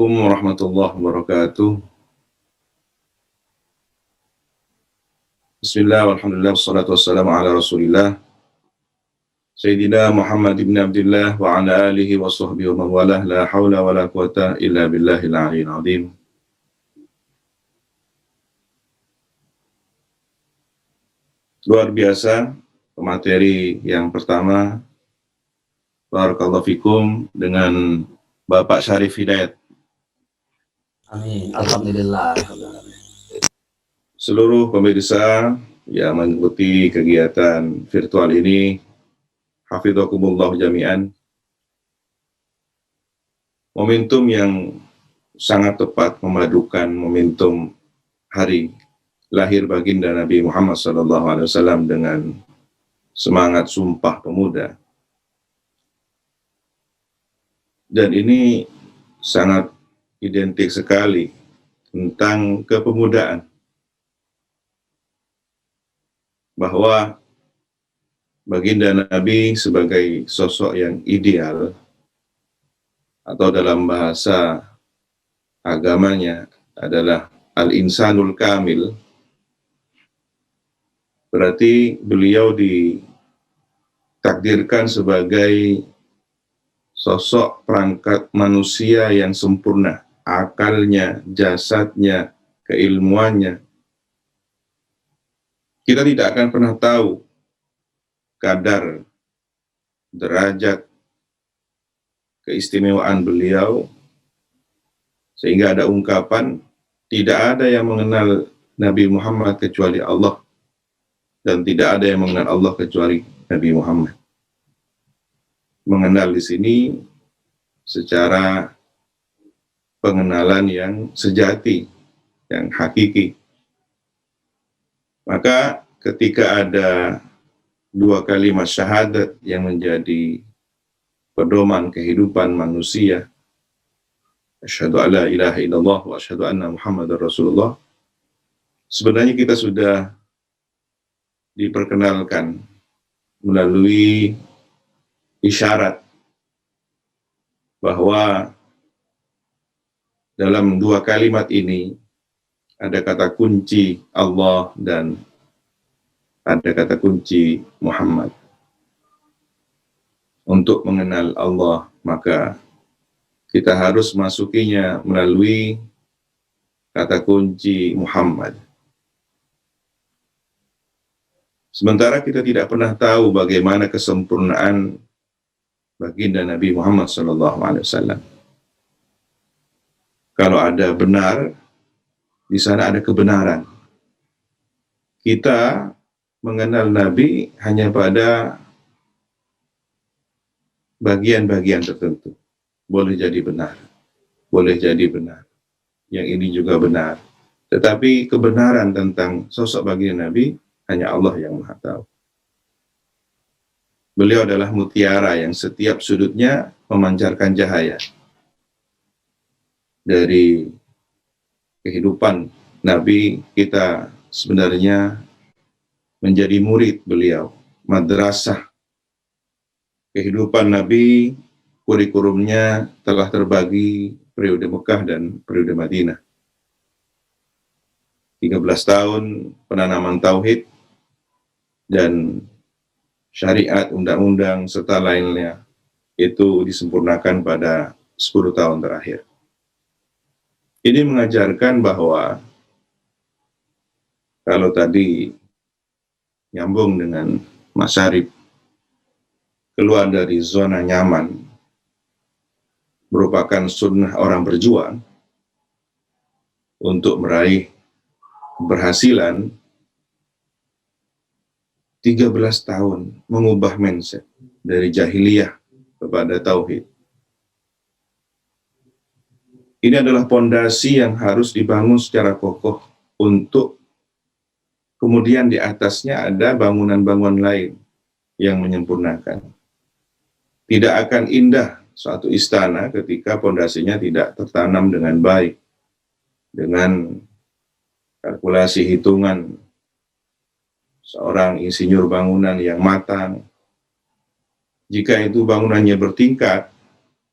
Assalamualaikum warahmatullahi wabarakatuh. Bismillah, walhamdulillah, wassalatu wassalamu ala rasulillah Sayyidina Muhammad ibn Abdullah wa ala alihi wa sahbihi wa mawalah, la hawla wa la quwata illa billahil aliyyil azim. Luar biasa materi yang pertama, barakallahu fikum, dengan Bapak Syarif Hidayat. Amin. Alhamdulillah. Seluruh pemirsa yang mengikuti kegiatan virtual ini, hafidhakumullah jami'an. Momentum yang sangat tepat memadukan momentum hari lahir baginda Nabi Muhammad SAW dengan semangat Sumpah Pemuda. Dan ini sangat identik sekali tentang kepemudaan. Bahwa baginda Nabi sebagai sosok yang ideal, atau dalam bahasa agamanya adalah al-insanul kamil, berarti beliau ditakdirkan sebagai sosok perangkat manusia yang sempurna, akalnya, jasadnya, keilmuannya. Kita tidak akan pernah tahu kadar, derajat, keistimewaan beliau, sehingga ada ungkapan, tidak ada yang mengenal Nabi Muhammad kecuali Allah, dan tidak ada yang mengenal Allah kecuali Nabi Muhammad. Mengenal di sini secara pengenalan yang sejati, yang hakiki. Maka ketika ada dua kalimat syahadat yang menjadi pedoman kehidupan manusia, asyhadu alla ilaha illallah wa asyhadu anna Muhammadar Rasulullah, sebenarnya kita sudah diperkenalkan melalui isyarat bahwa dalam dua kalimat ini ada kata kunci Allah dan ada kata kunci Muhammad. Untuk mengenal Allah, maka kita harus masukinya melalui kata kunci Muhammad. Sementara kita tidak pernah tahu bagaimana kesempurnaan baginda Nabi Muhammad SAW. Kalau ada benar, di sana ada kebenaran. Kita mengenal Nabi hanya pada bagian-bagian tertentu. Boleh jadi benar, boleh jadi benar. Yang ini juga benar. Tetapi kebenaran tentang sosok baginda Nabi hanya Allah yang Maha tahu. Beliau adalah mutiara yang setiap sudutnya memancarkan cahaya. Dari kehidupan Nabi, kita sebenarnya menjadi murid beliau. Madrasah kehidupan Nabi, kurikulumnya telah terbagi periode Mekah dan periode Madinah. 13 tahun penanaman tauhid dan syariat, undang-undang, serta lainnya itu disempurnakan pada 10 tahun terakhir. Ini mengajarkan bahwa kalau tadi nyambung dengan Mas Syarif, keluar dari zona nyaman merupakan sunnah orang berjuang untuk meraih keberhasilan. 13 tahun mengubah mindset dari jahiliyah kepada tauhid. Ini adalah pondasi yang harus dibangun secara kokoh untuk kemudian di atasnya ada bangunan-bangunan lain yang menyempurnakan. Tidak akan indah suatu istana ketika pondasinya tidak tertanam dengan baik, dengan kalkulasi hitungan seorang insinyur bangunan yang matang. Jika itu bangunannya bertingkat,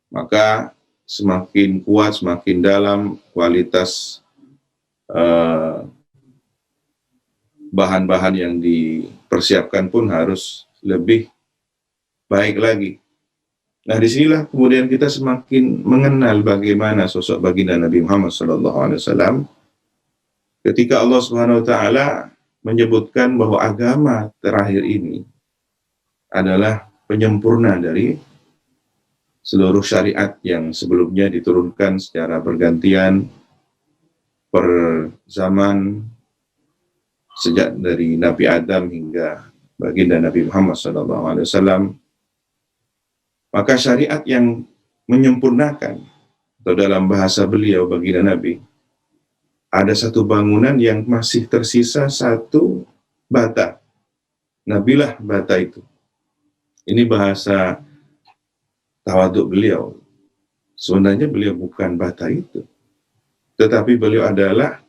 maka semakin kuat, semakin dalam, kualitas bahan-bahan yang dipersiapkan pun harus lebih baik lagi. Nah, disinilah kemudian kita semakin mengenal bagaimana sosok baginda Nabi Muhammad SAW ketika Allah Subhanahu Wa Taala menyebutkan bahwa agama terakhir ini adalah penyempurna dari seluruh syariat yang sebelumnya diturunkan secara bergantian per zaman sejak dari Nabi Adam hingga baginda Nabi Muhammad SAW. Maka syariat yang menyempurnakan, atau dalam bahasa beliau baginda Nabi, ada satu bangunan yang masih tersisa satu bata. Nabilah bata itu. Ini bahasa tawaduk beliau. Sebenarnya beliau bukan bata itu, tetapi beliau adalah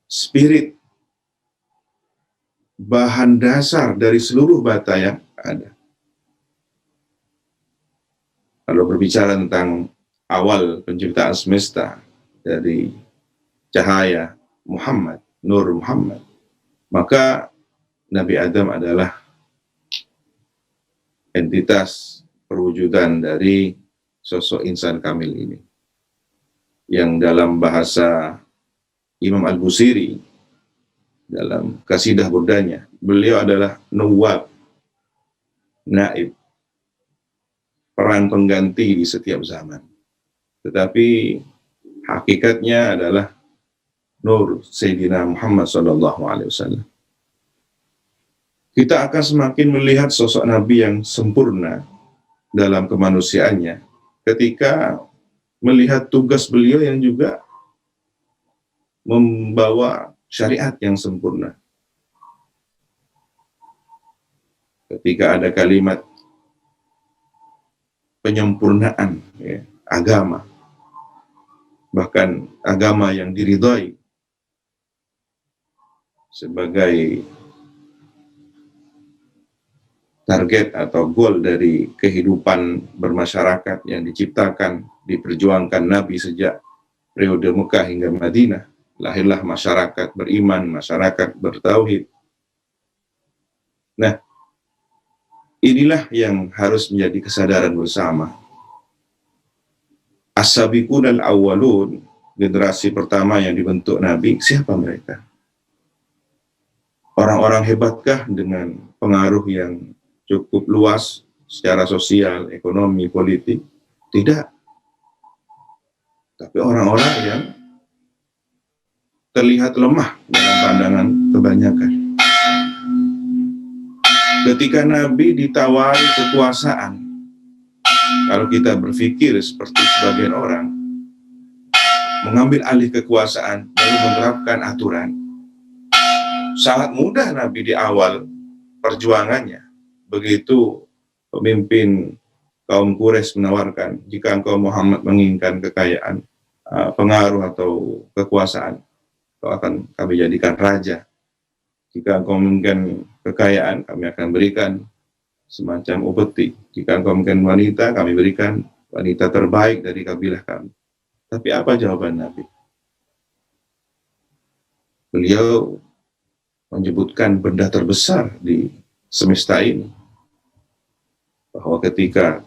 spirit, bahan dasar dari seluruh bata yang ada. Kalau berbicara tentang awal penciptaan semesta dari cahaya Muhammad, Nur Muhammad, maka Nabi Adam adalah entitas perwujudan dari sosok insan kamil ini. Yang dalam bahasa Imam Al-Busiri, dalam kasidah burdanya, beliau adalah nuwab, naib, peran pengganti di setiap zaman. Tetapi hakikatnya adalah Nur Sayyidina Muhammad SAW. Kita akan semakin melihat sosok Nabi yang sempurna dalam kemanusiaannya ketika melihat tugas beliau yang juga membawa syariat yang sempurna. Ketika ada kalimat penyempurnaan agama, bahkan agama yang diridhai sebagai target atau goal dari kehidupan bermasyarakat yang diciptakan, diperjuangkan Nabi sejak periode Mekah hingga Madinah. Lahirlah masyarakat beriman, masyarakat bertauhid. Nah, inilah yang harus menjadi kesadaran bersama. As-sabiqun al-awwalun, generasi pertama yang dibentuk Nabi, siapa mereka? Orang-orang hebatkah dengan pengaruh yang cukup luas secara sosial, ekonomi, politik? Tidak. Tapi orang-orang yang terlihat lemah dalam pandangan kebanyakan. Ketika Nabi ditawari kekuasaan, kalau kita berpikir seperti sebagian orang, mengambil alih kekuasaan lalu menerapkan aturan, sangat mudah Nabi di awal perjuangannya. Begitu pemimpin kaum Quraisy menawarkan, jika engkau Muhammad menginginkan kekayaan, pengaruh atau kekuasaan, kau akan kami jadikan raja. Jika engkau menginginkan kekayaan, kami akan berikan semacam upeti. Jika engkau menginginkan wanita, kami berikan wanita terbaik dari kabilah kami. Tapi apa jawaban Nabi? Beliau menyebutkan benda terbesar di semesta ini, bahwa ketika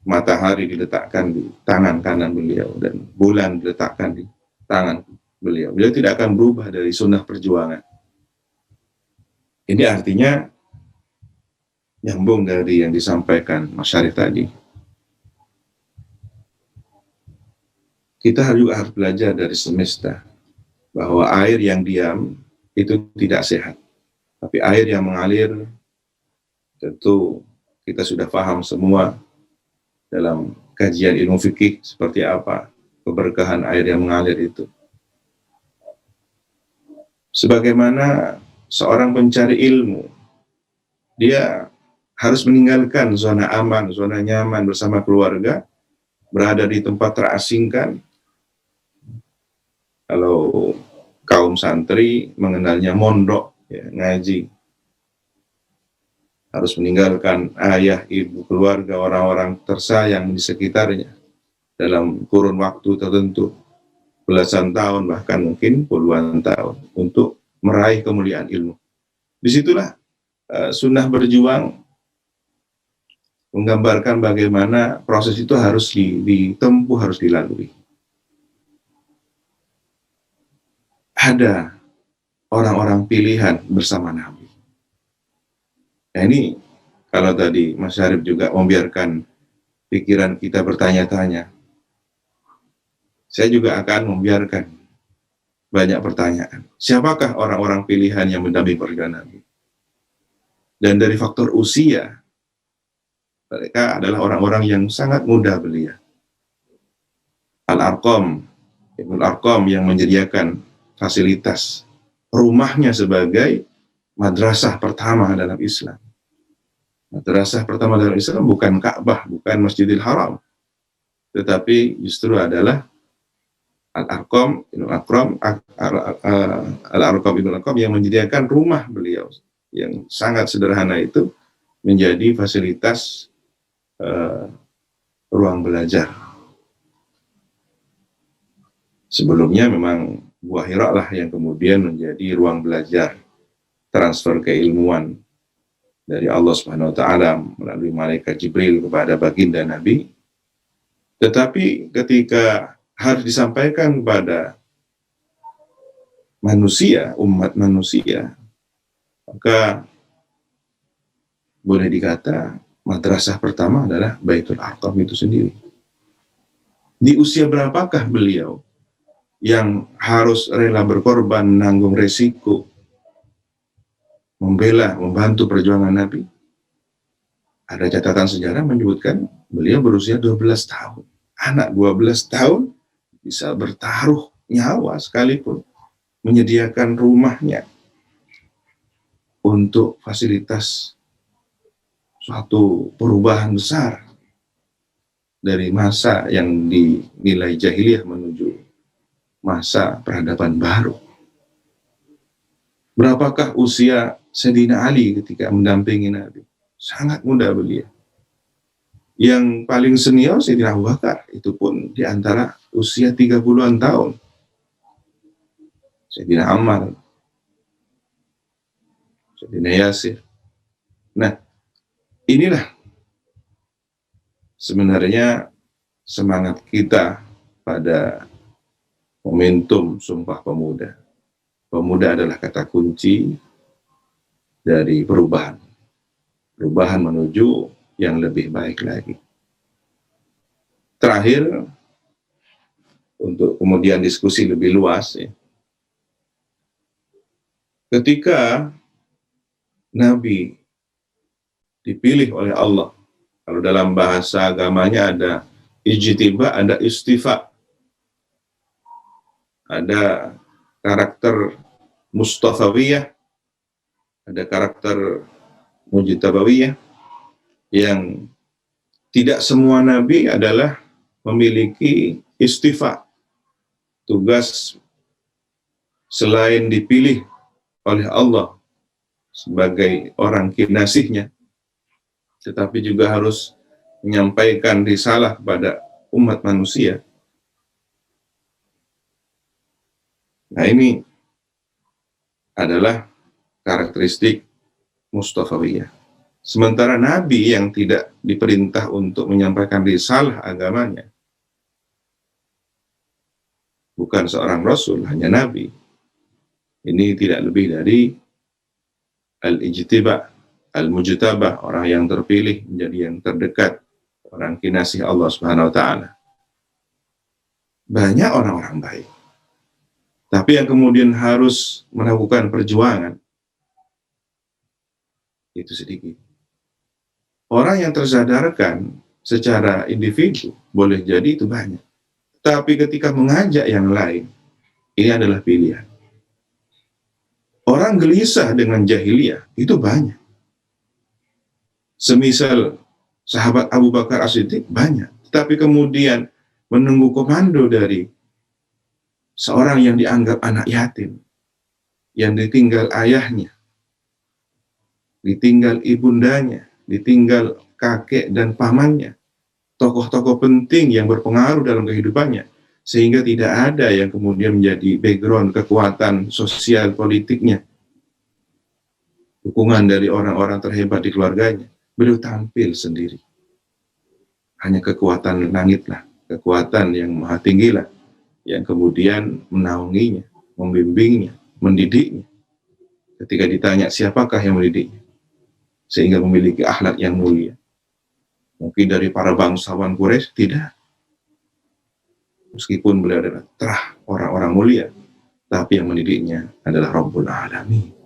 matahari diletakkan di tangan kanan beliau dan bulan diletakkan di tangan beliau, beliau tidak akan berubah dari sunnah perjuangan. Ini artinya nyambung dari yang disampaikan Mas Syarif tadi. Kita juga harus belajar dari semesta bahwa air yang diam itu tidak sehat. Tapi air yang mengalir, tentu kita sudah paham semua dalam kajian ilmu fikih seperti apa keberkahan air yang mengalir itu. Sebagaimana seorang pencari ilmu, dia harus meninggalkan zona aman, zona nyaman bersama keluarga, berada di tempat terasingkan. Kalau kaum santri mengenalnya mondok, ya, ngaji. harus meninggalkan ayah, ibu, keluarga, orang-orang tersayang di sekitarnya dalam kurun waktu tertentu, belasan tahun, bahkan mungkin puluhan tahun, untuk meraih kemuliaan ilmu. Disitulah sunnah berjuang menggambarkan bagaimana proses itu harus ditempuh, harus dilalui. Ada orang-orang pilihan bersama Nabi. Nah ini, kalau tadi Mas Syarif juga membiarkan pikiran kita bertanya-tanya, saya juga akan membiarkan banyak pertanyaan. Siapakah orang-orang pilihan yang mendampingi perjalanan Nabi? Dan dari faktor usia, mereka adalah orang-orang yang sangat muda belia. Al-Arqam, Ibnul Arqam yang menyediakan fasilitas rumahnya sebagai madrasah pertama dalam Islam. Madrasah pertama dalam Islam bukan Ka'bah, bukan Masjidil Haram, tetapi justru adalah Al-Arqam Ibnul Arqam yang menyediakan rumah beliau yang sangat sederhana itu menjadi fasilitas ruang belajar. Sebelumnya memang Gua Hira lah yang kemudian menjadi ruang belajar, transfer keilmuan dari Allah Subhanahu wa taala melalui malaikat Jibril kepada baginda Nabi. Tetapi ketika harus disampaikan kepada manusia, umat manusia, maka boleh dikata madrasah pertama adalah Baitul Arqam itu sendiri. Di usia berapakah beliau yang harus rela berkorban, menanggung resiko, membela, membantu perjuangan Nabi? Ada catatan sejarah menyebutkan beliau berusia 12 tahun. Anak 12 tahun bisa bertaruh nyawa sekalipun menyediakan rumahnya untuk fasilitas suatu perubahan besar dari masa yang dinilai jahiliyah menuju masa peradaban baru. Berapakah usia Sayyidina Ali ketika mendampingi Nabi? Sangat muda beliau. Yang paling senior Sayyidina Abu Bakar, itu pun di antara usia 30-an tahun. Sayyidina Ammar, Sayyidina Yasir. Nah, inilah sebenarnya semangat kita pada momentum Sumpah Pemuda. Pemuda adalah kata kunci dari perubahan. Perubahan menuju yang lebih baik lagi. Terakhir, untuk kemudian diskusi lebih luas, ya. Ketika Nabi dipilih oleh Allah, kalau dalam bahasa agamanya ada ijtiba, ada istifa. Ada karakter Mustafawiyah, ada karakter Mujtabawiyah, yang tidak semua nabi adalah memiliki istifa, tugas selain dipilih oleh Allah sebagai orang kinasihnya, tetapi juga harus menyampaikan risalah kepada umat manusia. Nah, ini adalah karakteristik Mustafawiyah. Sementara Nabi yang tidak diperintah untuk menyampaikan risalah agamanya, bukan seorang Rasul, hanya Nabi, ini tidak lebih dari al-ijtiba, al-mujtabah, orang yang terpilih menjadi yang terdekat, orang kinasih Allah Subhanahu wa taala. Banyak orang-orang baik, tapi yang kemudian harus melakukan perjuangan itu sedikit. Orang yang tersadarkan secara individu boleh jadi itu banyak, tapi ketika mengajak yang lain, ini adalah pilihan. Orang gelisah dengan jahiliyah itu banyak. Semisal sahabat Abu Bakar As-Siddiq banyak, tapi kemudian menunggu komando dari seorang yang dianggap anak yatim, yang ditinggal ayahnya, ditinggal ibundanya, ditinggal kakek dan pamannya, tokoh-tokoh penting yang berpengaruh dalam kehidupannya, sehingga tidak ada yang kemudian menjadi background kekuatan sosial politiknya, dukungan dari orang-orang terhebat di keluarganya. Beliau tampil sendiri. Hanya kekuatan langitlah, kekuatan yang maha tinggilah, yang kemudian menaunginya, membimbingnya, mendidiknya. Ketika ditanya siapakah yang mendidiknya, sehingga memiliki akhlak yang mulia. Mungkin dari para bangsawan Quraisy, tidak. Meskipun beliau adalah terah orang-orang mulia, tapi yang mendidiknya adalah Rabbul Alamin.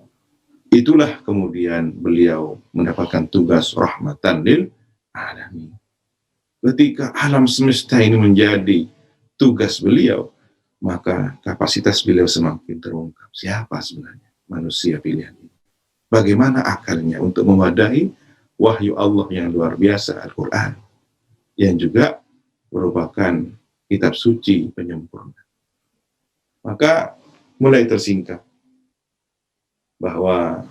Itulah kemudian beliau mendapatkan tugas rahmatan lil alamin. Ketika alam semesta ini menjadi tugas beliau, maka kapasitas beliau semakin terungkap. Siapa sebenarnya manusia pilihan ini? Bagaimana akalnya untuk mewadahi wahyu Allah yang luar biasa, Al-Quran, yang juga merupakan kitab suci penyempurna. Maka mulai tersingkap bahwa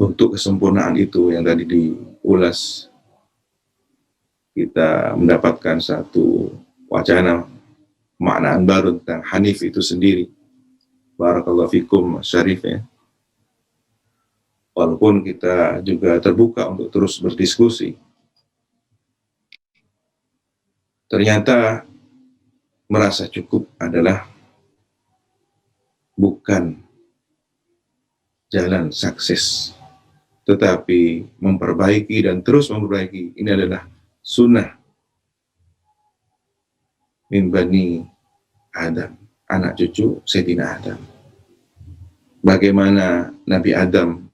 untuk kesempurnaan itu yang tadi diulas, kita mendapatkan satu wacana maknaan baru tentang Hanif itu sendiri. Barakallahu fikum Syarif ya. Walaupun kita juga terbuka untuk terus berdiskusi, ternyata merasa cukup adalah bukan jalan sukses, tetapi memperbaiki dan terus memperbaiki. Ini adalah sunnah min bani Adam, anak cucu Sayyidina Adam. Bagaimana Nabi Adam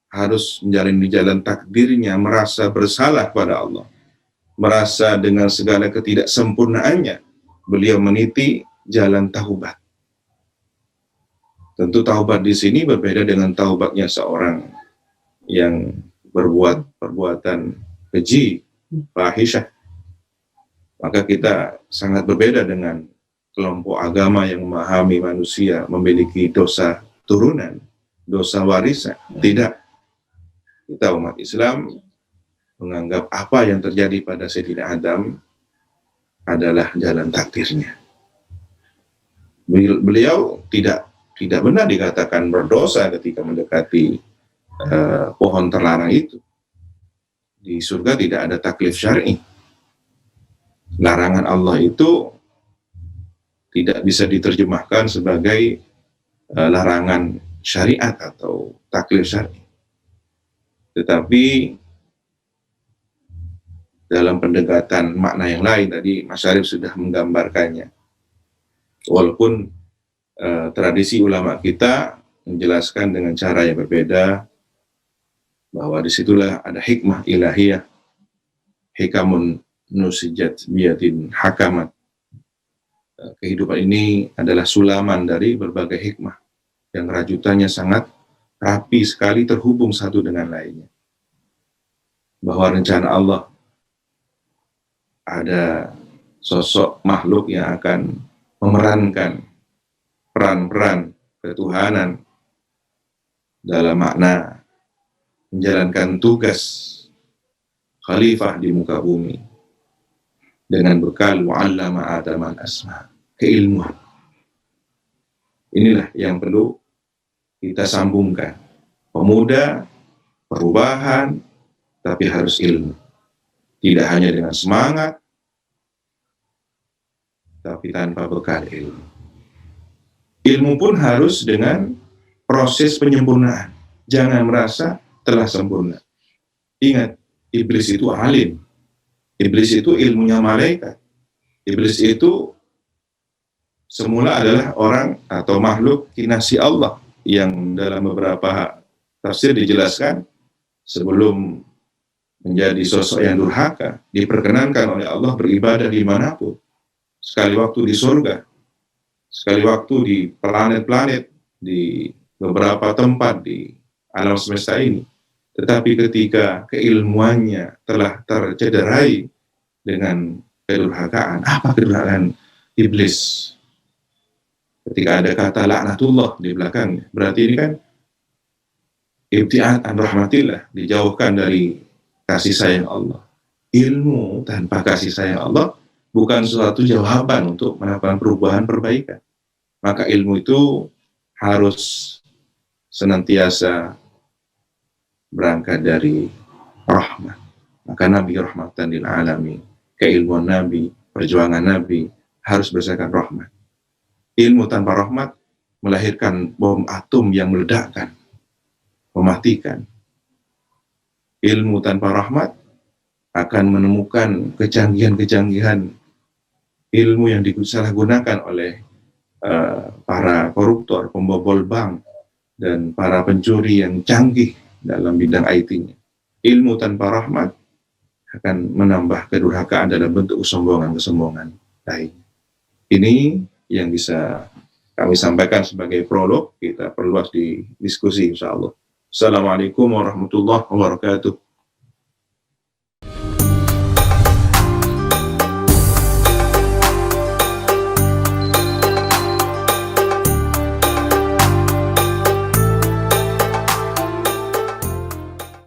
harus menjalani jalan takdirnya, merasa bersalah pada Allah, merasa dengan segala ketidaksempurnaannya, beliau meniti jalan taubat. Tentu taubat di sini berbeda dengan taubatnya seorang yang berbuat perbuatan keji, fahisyah. Maka kita sangat berbeda dengan kelompok agama yang memahami manusia memiliki dosa turunan, dosa warisan. Tidak. Kita umat Islam menganggap apa yang terjadi pada Sayyidina Adam adalah jalan takdirnya. Beliau tidak benar dikatakan berdosa ketika mendekati pohon terlarang itu. Di surga tidak ada taklif syar'i. Larangan Allah itu tidak bisa diterjemahkan sebagai larangan syariat atau taklif syar'i. Tetapi dalam pendekatan makna yang lain, tadi Mas Syarif sudah menggambarkannya. Walaupun tradisi ulama kita menjelaskan dengan cara yang berbeda, bahwa disitulah ada hikmah ilahiyah, hikamun nusijat biyatin hakamat. Kehidupan ini adalah sulaman dari berbagai hikmah yang rajutannya sangat rapi sekali, terhubung satu dengan lainnya. Bahwa rencana Allah ada sosok makhluk yang akan memerankan peran-peran ketuhanan dalam makna menjalankan tugas khalifah di muka bumi dengan bekal wa'allama Adam al-asma, keilmuan. Inilah yang perlu kita sambungkan. Pemuda, perubahan, tapi harus ilmu. Tidak hanya dengan semangat, tapi tanpa bekal ilmu. Ilmu pun harus dengan proses penyempurnaan. Jangan merasa telah sempurna. Ingat, iblis itu alim. Iblis itu ilmunya malaikat. Iblis itu semula adalah orang atau makhluk kinasi Allah, yang dalam beberapa tafsir dijelaskan sebelum menjadi sosok yang durhaka, diperkenankan oleh Allah beribadah dimanapun. Sekali waktu di surga, sekali waktu di planet-planet, di beberapa tempat di alam semesta ini. Tetapi ketika keilmuannya telah tercederai dengan kedurhakaan, apa kedurhakaan iblis? Ketika ada kata laknatullah di belakangnya, berarti ini kan ibtiad an rahmatillah, dijauhkan dari kasih sayang Allah. Ilmu tanpa kasih sayang Allah bukan suatu jawaban untuk melakukan perubahan perbaikan. Maka ilmu itu harus senantiasa berangkat dari rahmat. Maka Nabi rahmatan lil alamin, keilmuan Nabi, perjuangan Nabi harus berdasarkan rahmat. Ilmu tanpa rahmat melahirkan bom atom yang meledakkan, mematikan. Ilmu tanpa rahmat akan menemukan kecanggihan-kecanggihan ilmu yang disalahgunakan oleh para koruptor, pembobol bank, dan para pencuri yang canggih dalam bidang IT-nya. Ilmu tanpa rahmat akan menambah kedurhakaan dalam bentuk kesombongan-kesombongan lain. Ini yang bisa kami sampaikan sebagai prolog. Kita perluas di diskusi insya Allah. Assalamualaikum warahmatullahi wabarakatuh.